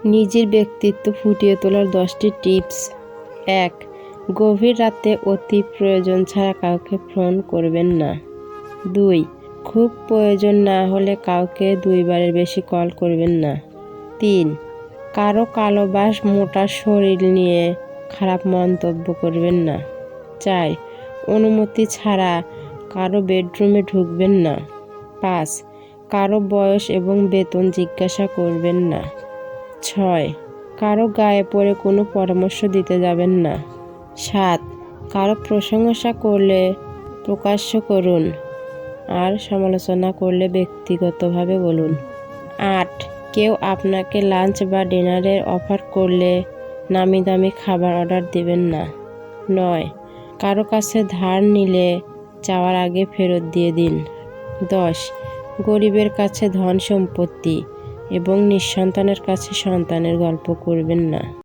নিজের ব্যক্তিত্ব ফুটিয়ে তোলার 10টি টিপস। 1. গভীর রাতে অতি প্রয়োজন ছাড়া কাউকে ফোন করবেন না। 2. খুব প্রয়োজন না হলে কাউকে 2 বারের বেশি কল করবেন না। 3. কারো কালো বাস মোটা শরীর নিয়ে খারাপ মন্তব্য করবেন না। 4. অনুমতি ছাড়া কারো বেডরুমে ঢুকবেন না। 5. কারো বয়স এবং বেতন জিজ্ঞাসা করবেন না। 6. কারো গায়ে পড়ে কোনো পরামর্শ দিতে যাবেন না। 7. কারো প্রশংসা করলে প্রকাশ্য করুন, আর সমালোচনা করলে ব্যক্তিগতভাবে বলুন। 8. কেউ আপনাকে লাঞ্চ বা ডিনারের অফার করলে নামি দামি খাবার অর্ডার দিবেন না। 9. কারো কাছে ধার নিলে চাওয়ার আগে ফেরত দিয়ে দিন। 10. গরিবের কাছে ধন সম্পত্তি এবং নিঃসন্তানের কাছে সন্তানের গল্প করবেন না।